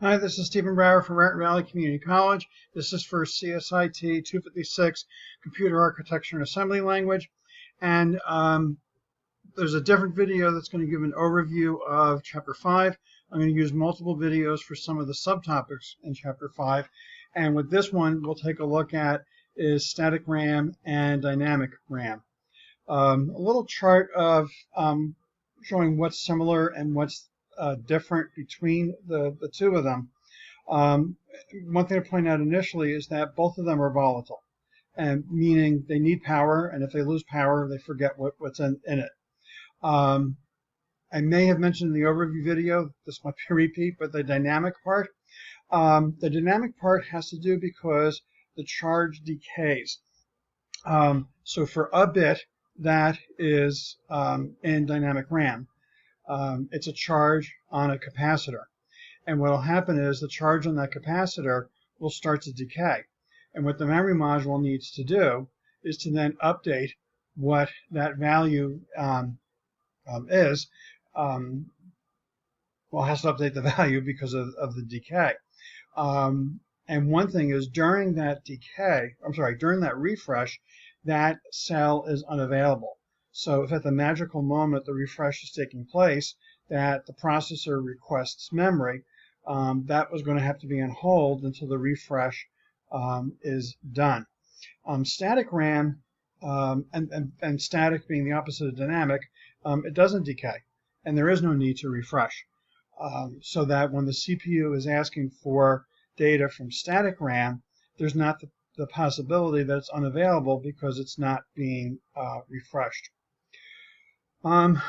Hi, this is Stephen Brower from Raton Valley Community College. This is for CSIT 256, Computer Architecture and Assembly Language. And there's a different video that's going to give an overview of Chapter 5. I'm going to use multiple videos for some of the subtopics in Chapter 5. And with this one, we'll take a look at is static RAM and dynamic RAM. A little chart of showing what's similar and what's different between the two of them. One thing to point out initially is that both of them are volatile, and meaning they need power, and if they lose power, they forget what's in it. I may have mentioned in the overview video, this might be a repeat, but the dynamic part. The dynamic part has to do because the charge decays. So for a bit that is in dynamic RAM, it's a charge on a capacitor. And what will happen is the charge on that capacitor will start to decay. And what the memory module needs to do is to then update what that value is. Well, it has to update the value because of the decay. And one thing is during that during that refresh, that cell is unavailable. So if at the magical moment the refresh is taking place, that the processor requests memory, that was going to have to be on hold until the refresh is done. Static RAM, and static being the opposite of dynamic, it doesn't decay, and there is no need to refresh. So that when the CPU is asking for data from static RAM, there's not the possibility that it's unavailable because it's not being refreshed. I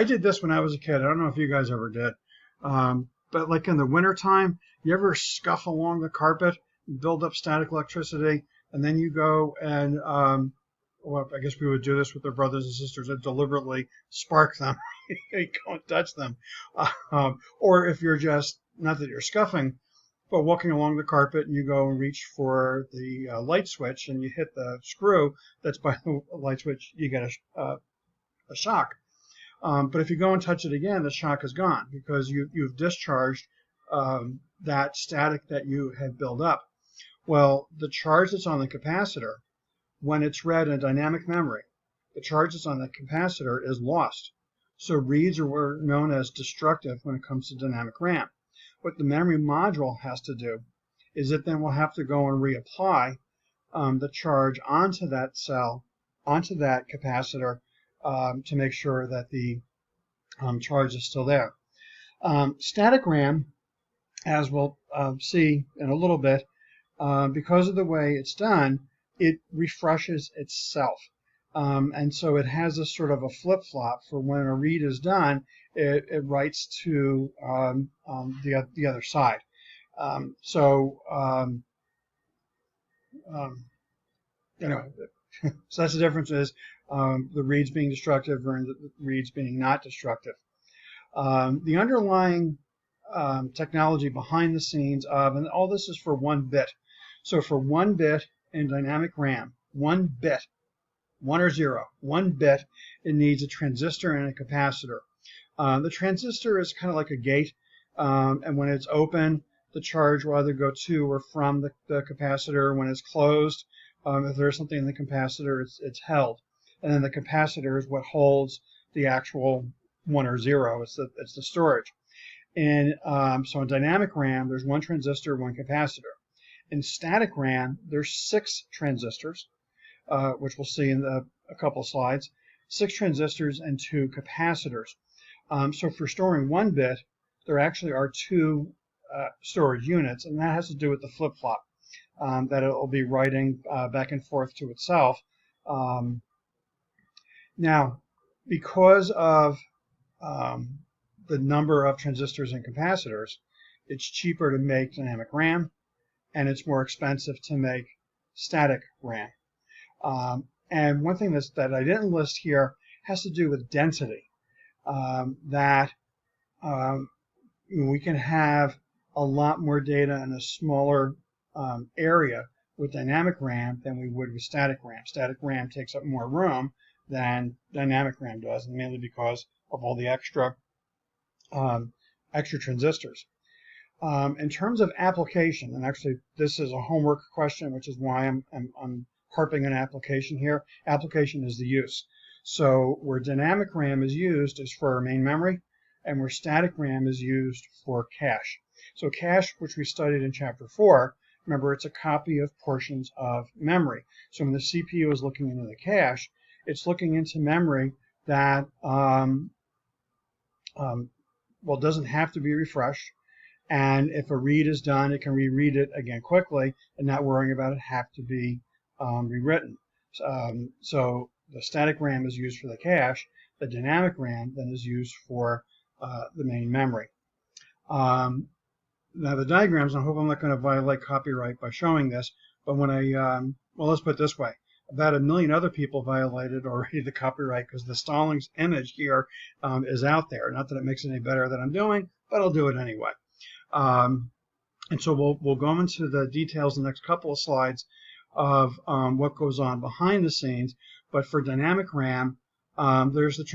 did this when I was a kid. I don't know if you guys ever did. But like in the wintertime, you ever scuff along the carpet, build up static electricity, and then you go and, well, I guess we would do this with our brothers and sisters and deliberately spark them. You go and touch them. Or if you're just, not that you're scuffing, but walking along the carpet and you go and reach for the light switch and you hit the screw that's by the light switch, you get a shock. But if you go and touch it again, the shock is gone because you've discharged that static that you had built up. Well, the charge that's on the capacitor, when it's read in dynamic memory, the charge that's on the capacitor is lost. So reads are known as destructive when it comes to dynamic RAM. What the memory module has to do is it then will have to go and reapply the charge onto that cell, onto that capacitor, to make sure that the charge is still there. Static RAM, as we'll see in a little bit, because of the way it's done, it refreshes itself. And so it has a sort of a flip-flop for when a read is done, it writes to the other side. So that's the difference is the reads being destructive or the reads being not destructive. The underlying technology behind the scenes of, and all this is for 1 bit. So for 1 bit in dynamic RAM, 1 bit, 1 or 0, 1 bit, it needs a transistor and a capacitor. The transistor is kind of like a gate, and when it's open, the charge will either go to or from the capacitor. When it's closed, if there's something in the capacitor, it's held. And then the capacitor is what holds the actual 1 or 0. It's the storage. And so in dynamic RAM, there's 1 transistor, 1 capacitor. In static RAM, there's 6 transistors, which we'll see in a couple of slides. 6 transistors and 2 capacitors. So for storing 1 bit, there actually are 2 storage units, and that has to do with the flip-flop that it will be writing back and forth to itself. Now, because of the number of transistors and capacitors, it's cheaper to make dynamic RAM, and it's more expensive to make static RAM. And one thing that I didn't list here has to do with density. We can have a lot more data in a smaller area with dynamic RAM than we would with static RAM. Static RAM takes up more room than dynamic RAM does, and mainly because of all the extra transistors. In terms of application, and actually this is a homework question, which is why I'm harping on application here. Application is the use. So where dynamic RAM is used is for our main memory, and where static RAM is used for cache. So cache, which we studied in chapter 4, remember it's a copy of portions of memory. So when the CPU is looking into the cache, it's looking into memory that well, doesn't have to be refreshed. And if a read is done, it can reread it again quickly and not worrying about it have to be rewritten. So the static RAM is used for the cache. The dynamic RAM then is used for the main memory. Now the diagrams, I hope I'm not going to violate copyright by showing this, but when well, let's put it this way. About 1 million other people violated already the copyright because the Stallings image here is out there. Not that it makes it any better than I'm doing, but I'll do it anyway. And so we'll go into the details in the next couple of slides of what goes on behind the scenes. But for dynamic RAM, there's the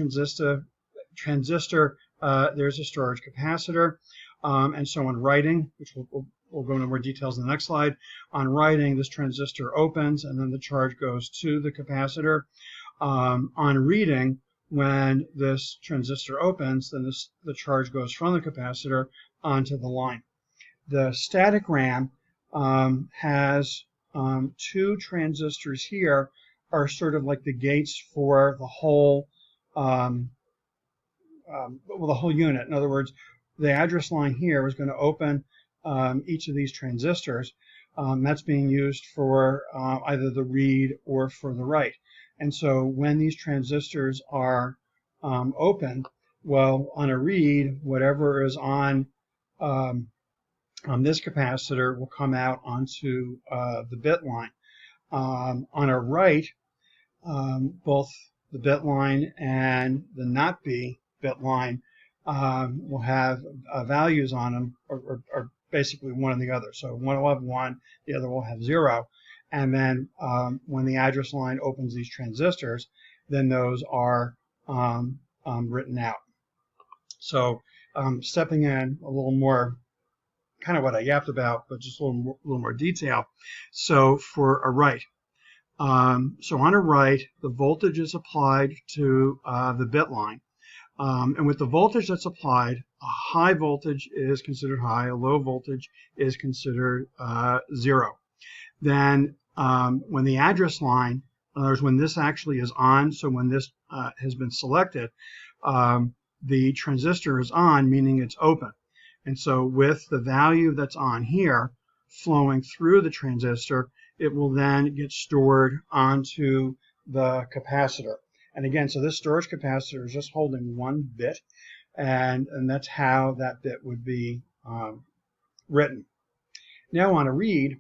transistor, there's a storage capacitor, and so on writing, which we'll go into more details in the next slide. On writing, this transistor opens and then the charge goes to the capacitor. On reading, when this transistor opens, then the charge goes from the capacitor onto the line. The static RAM has 2 transistors here are sort of like the gates for the whole the whole unit. In other words, the address line here is going to open each of these transistors. That's being used for either the read or for the write. And so when these transistors are open, well, on a read, whatever is on this capacitor will come out onto the bit line. On a write, both the bit line and the not be bit line will have values on them, or basically one and the other. So one will have 1, the other will have 0. And then when the address line opens these transistors, then those are written out. So stepping in a little more, kind of what I yapped about, but just a little more detail. So for a write, so on a write, the voltage is applied to the bit line. And with the voltage that's applied, a high voltage is considered high, a low voltage is considered 0. Then when the address line, in other words, when this actually is on, so when this has been selected, the transistor is on, meaning it's open. And so with the value that's on here flowing through the transistor, it will then get stored onto the capacitor. And again, so this storage capacitor is just holding 1 bit, and that's how that bit would be written. Now on a read,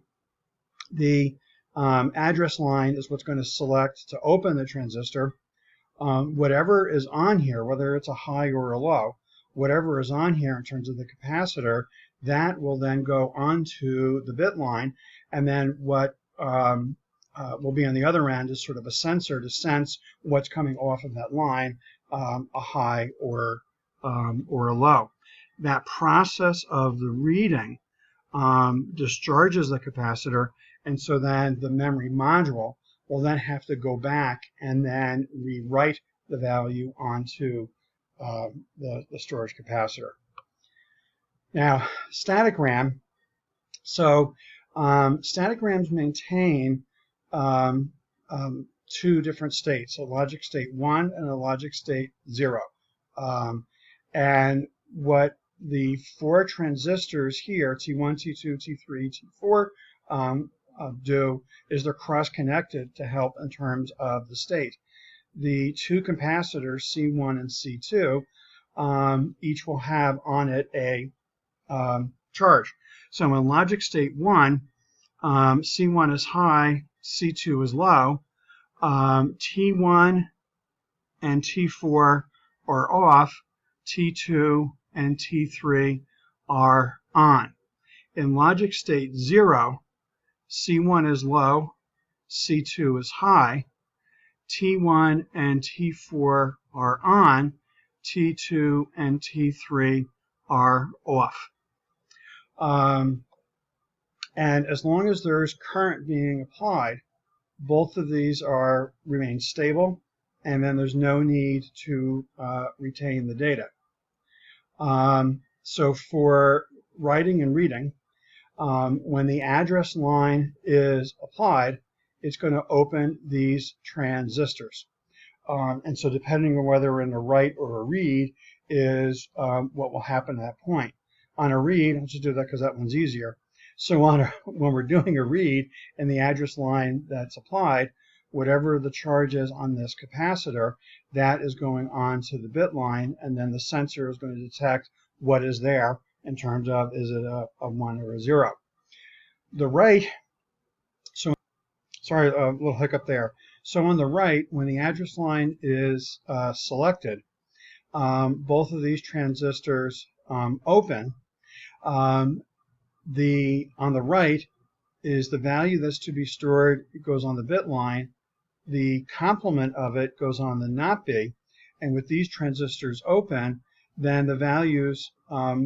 the address line is what's going to select to open the transistor. Whatever is on here, whether it's a high or a low, whatever is on here in terms of the capacitor, that will then go onto the bit line, and then what will be on the other end is sort of a sensor to sense what's coming off of that line, a high or a low. That process of the reading discharges the capacitor, and so then the memory module will then have to go back and then rewrite the value onto the storage capacitor. Now, static RAM. So static RAMs maintain 2 different states, a logic state 1 and a logic state 0. And what the 4 transistors here, T1, T2, T3, T4, do is they're cross-connected to help in terms of the state. The 2 capacitors, C1 and C2, each will have on it a charge. So in logic state 1, C1 is high, C2 is low, T1 and T4 are off, T2 and T3 are on. In logic state 0, C1 is low, C2 is high, T1 and T4 are on, T2 and T3 are off. And as long as there's current being applied, both of these remain stable, and then there's no need to retain the data. So for writing and reading, when the address line is applied, it's going to open these transistors. And so depending on whether we're in a write or a read is what will happen at that point. On a read, I'll just do that because that one's easier. So when we're doing a read and the address line that's applied, whatever the charge is on this capacitor, that is going on to the bit line, and then the sensor is going to detect what is there in terms of is it a 1 or a 0. The write, so sorry, a little hiccup there. So on the write, when the address line is selected, both of these transistors open. On the write is the value that's to be stored. It goes on the bit line. The complement of it goes on the not be, and with these transistors open, then the values are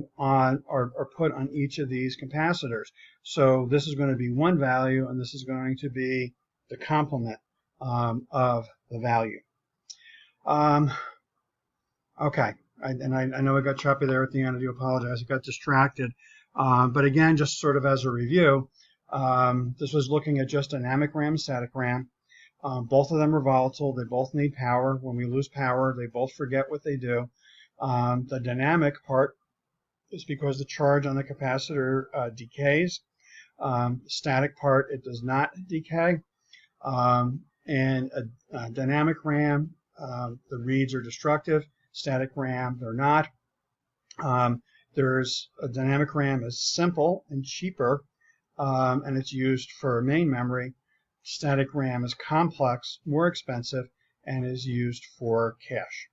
put on each of these capacitors. So this is going to be one value, and this is going to be the complement of the value. Okay, I know I got choppy there at the end. I do apologize. I got distracted. But again, just sort of as a review, this was looking at just dynamic RAM and static RAM. Both of them are volatile. They both need power. When we lose power, they both forget what they do. The dynamic part is because the charge on the capacitor decays. Static part, it does not decay. And a dynamic RAM, the reads are destructive. Static RAM, they're not. There's a dynamic RAM is simple and cheaper, and it's used for main memory. Static RAM is complex, more expensive, and is used for cache.